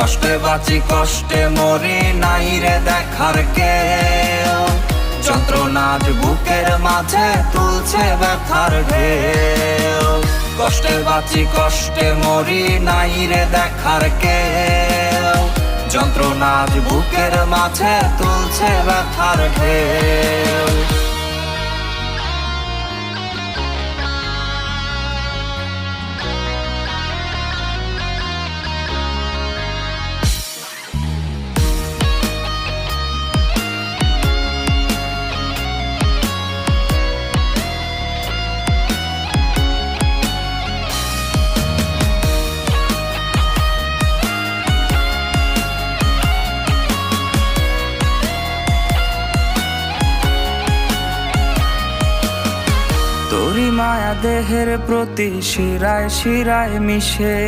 কষ্টে বাঁচি কষ্টে মরি, নাই রে দেখার কেউ। যন্ত্রণার বুকের মাঝে তুলছে ব্যথার ঢেউ। কষ্টে বাঁচি কষ্টে মরি, নাই রে দেখার কেউ। যন্ত্রণার বুকের মাঝে তুলছে ব্যথার ঢেউ। তোরি মায়া দেহের প্রতি শিরায় শিরায় মিশে,